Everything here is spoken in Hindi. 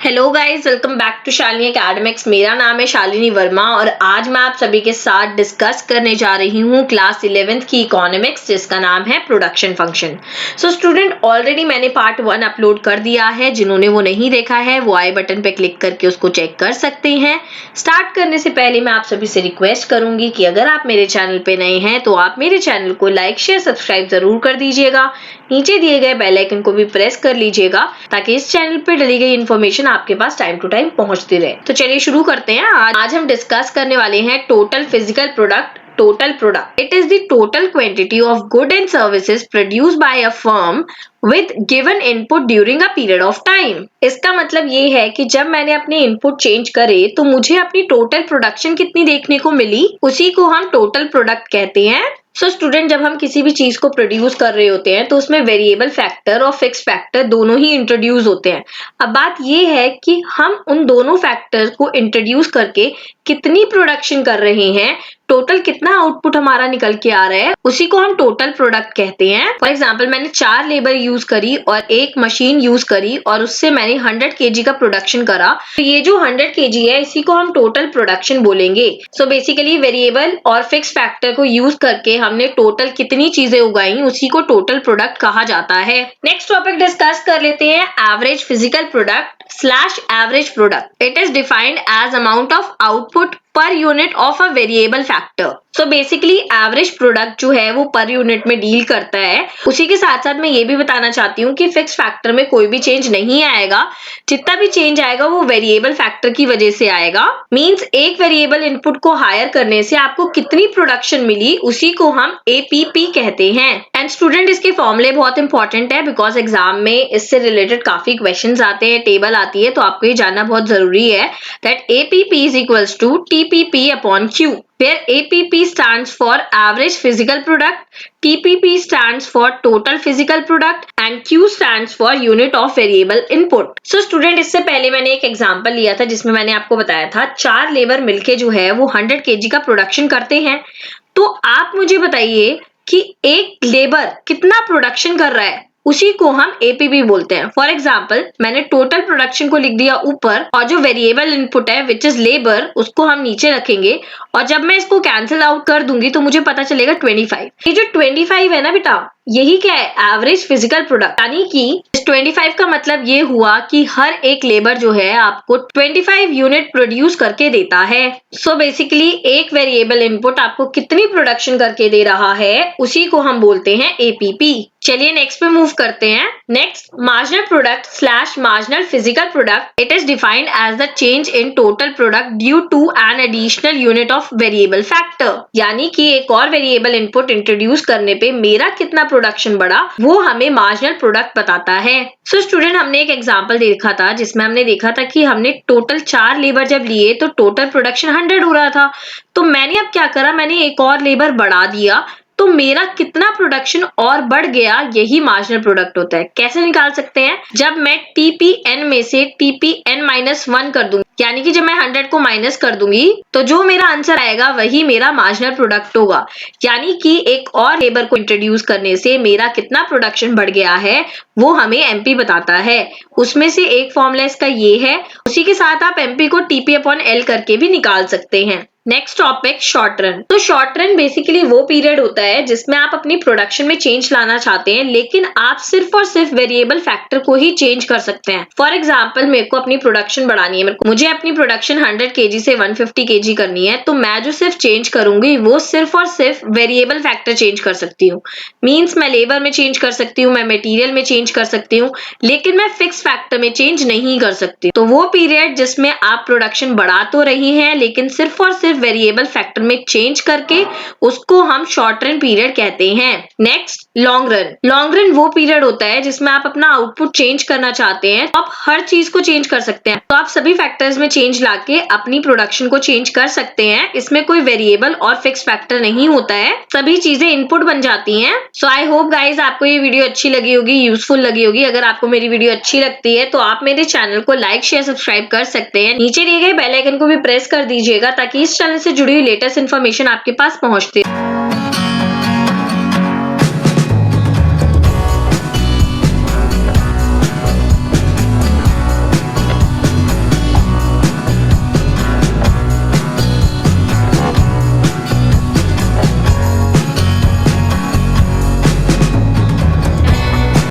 Hello guys, welcome back to Shalini academics. मेरा नाम है शालिनी वर्मा और आज मैं आप सभी के साथ डिस्कस करने जा रही हूँ क्लास 11th की इकोनॉमिक्स, जिसका नाम है production function. So student, already मैंने पार्ट 1 अपलोड कर दिया है। जिन्होंने वो नहीं देखा है वो आई बटन पे क्लिक करके उसको चेक कर सकते हैं। स्टार्ट करने से पहले मैं आप सभी से रिक्वेस्ट करूंगी कि अगर आप मेरे चैनल पे नए हैं तो आप मेरे चैनल को लाइक शेयर सब्सक्राइब जरूर कर दीजिएगा। नीचे दिए गए बेल आइकन को भी प्रेस कर लीजिएगा ताकि इस चैनल पे डली गई इन्फॉर्मेशन आपके पास टाइम टू टाइम पहुंचती रहे। तो चलिए शुरू करते हैं। आज हम डिस्कस करने वाले हैं total physical product. Total product. It is the total quantity of goods and services produced by a firm with given input during a period of time. इसका मतलब ये है कि जब मैंने अपने इनपुट चेंज करे तो मुझे अपनी टोटल प्रोडक्शन कितनी देखने को मिली, उसी को हम टोटल प्रोडक्ट कहते हैं। सो स्टूडेंट, जब हम किसी भी चीज को प्रोड्यूस कर रहे होते हैं तो उसमें वेरिएबल फैक्टर और फिक्स फैक्टर दोनों ही इंट्रोड्यूस होते हैं। अब बात ये है कि हम उन दोनों फैक्टर्स को इंट्रोड्यूस करके कितनी प्रोडक्शन कर रहे हैं, टोटल कितना आउटपुट हमारा निकल के आ रहा है, उसी को हम टोटल प्रोडक्ट कहते हैं। फॉर एग्जाम्पल, मैंने 4 लेबर यूज करी और एक मशीन यूज करी और उससे मैंने 100 kg का प्रोडक्शन करा, तो ये जो 100 kg है इसी को हम टोटल प्रोडक्शन बोलेंगे। सो बेसिकली वेरिएबल और फिक्स फैक्टर को यूज करके हमने टोटल कितनी चीजें उगाई, उसी को टोटल प्रोडक्ट कहा जाता है। नेक्स्ट टॉपिक डिस्कस कर लेते हैं, average physical product / average product. It is defined as amount of output per unit of a variable factor. So basically average product जो है वो पर यूनिट में डील करता है। उसी के साथ साथ मैं ये भी बताना चाहती हूँ कि फिक्स फैक्टर में कोई भी चेंज नहीं आएगा। जितना भी चेंज आएगा वो वेरिएबल फैक्टर की वजह से आएगा। मींस एक वेरिएबल इनपुट को हायर करने से आपको कितनी प्रोडक्शन मिली, उसी को हम एपीपी कहते हैं। एंड स्टूडेंट, इसके फॉर्मूले बहुत इंपॉर्टेंट है बिकॉज एग्जाम में इससे रिलेटेड काफी क्वेश्चंस आते हैं, टेबल आती है, तो आपको ये जानना बहुत जरूरी है that APP is equals to TPP upon Q, where APP stands for average physical product, TPP stands for total physical product and Q stands for unit of variable input. So student, इससे पहले मैंने एक एग्जांपल लिया था जिसमें मैंने आपको बताया था 4 लेबर मिलके जो है वो 100 kg का प्रोडक्शन करते हैं। तो आप मुझे बताइए कि एक लेबर कितना प्रोडक्शन कर रहा है, उसी को हम एपीपी बोलते हैं। फॉर एग्जाम्पल, मैंने टोटल प्रोडक्शन को लिख दिया ऊपर और जो वेरिएबल इनपुट है विच इज लेबर उसको हम नीचे रखेंगे, और जब मैं इसको कैंसिल आउट कर दूंगी तो मुझे पता चलेगा 25। ये जो 25 है ना बेटा, यही क्या है, एवरेज फिजिकल प्रोडक्ट। यानी कि इस 25 का मतलब ये हुआ कि हर एक लेबर जो है आपको 25 यूनिट प्रोड्यूस करके देता है। सो बेसिकली एक वेरिएबल इनपुट आपको कितनी प्रोडक्शन करके दे रहा है, उसी को हम बोलते हैं एपीपी। चलिए नेक्स्ट पे मूव करते हैं। Next, marginal product / marginal physical product. It is defined as the change in total product due to an additional unit of variable factor. यानी कि एक और वेरिएबल इनपुट इंट्रोड्यूस करने पे मेरा कितना प्रोडक्शन बढ़ा, वो हमें मार्जिनल प्रोडक्ट बताता है। सो स्टूडेंट, हमने एक एग्जांपल देखा था जिसमें हमने देखा था कि हमने टोटल 4 लेबर जब लिए तो टोटल प्रोडक्शन 100 हो रहा था। तो मैंने अब क्या करा, मैंने एक और लेबर बढ़ा दिया तो मेरा कितना प्रोडक्शन और बढ़ गया, यही मार्जिनल प्रोडक्ट होता है। कैसे निकाल सकते हैं, जब मैं टीपीएन में से टीपीएन -1 कर दूंगी, यानी कि जब मैं 100 को माइनस कर दूंगी तो जो मेरा आंसर आएगा वही मेरा मार्जिनल प्रोडक्ट होगा। यानी कि एक और लेबर को इंट्रोड्यूस करने से मेरा कितना प्रोडक्शन बढ़ गया है वो हमें एमपी बताता है। उसमें से एक फॉर्मूला इसका ये है, उसी के साथ आप एमपी को टीपी अपॉन एल करके भी निकाल सकते हैं। Next topic, short run. तो शॉर्ट रन बेसिकली वो पीरियड होता है जिसमें आप अपनी प्रोडक्शन में चेंज लाना चाहते हैं, लेकिन आप सिर्फ और सिर्फ वेरिएबल फैक्टर को ही चेंज कर सकते हैं। फॉर एग्जांपल, मेरे को अपनी प्रोडक्शन बढ़ानी है, मुझे अपनी प्रोडक्शन 100 kg से 150 kg करनी है, तो मैं जो सिर्फ चेंज करूंगी वो सिर्फ और सिर्फ वेरिएबल फैक्टर चेंज कर सकती हूँ। मीन्स मैं लेबर में चेंज कर सकती हूँ, मैं मटेरियल में चेंज कर सकती हूँ, लेकिन मैं फिक्स फैक्टर में चेंज नहीं कर सकती। तो वो पीरियड जिसमें आप प्रोडक्शन बढ़ा तो रही हैं लेकिन सिर्फ और सिर्फ वेरिएबल फैक्टर में चेंज करके, उसको हम शॉर्ट रन पीरियड कहते हैं। Next, long run. Long run वो पीरियड होता है जिसमें आप अपना आउटपुट चेंज करना चाहते हैं, तो आप हर चीज को चेंज कर सकते हैं। तो आप सभी फैक्टर्स में चेंज लाके अपनी प्रोडक्शन को चेंज कर सकते हैं। इसमें कोई वेरिएबल और फिक्स फैक्टर नहीं होता है, सभी चीजें इनपुट बन जाती हैं। सो आई होप गाइज आपको ये वीडियो अच्छी लगी होगी, यूजफुल लगी होगी। अगर आपको मेरी वीडियो अच्छी लगती है तो आप मेरे चैनल को लाइक शेयर सब्सक्राइब कर सकते हैं। नीचे दिए गए बेल आइकन को भी प्रेस कर दीजिएगा ताकि इस चैनल से जुड़ी हुई लेटेस्ट इन्फॉर्मेशन आपके पास पहुंचती है।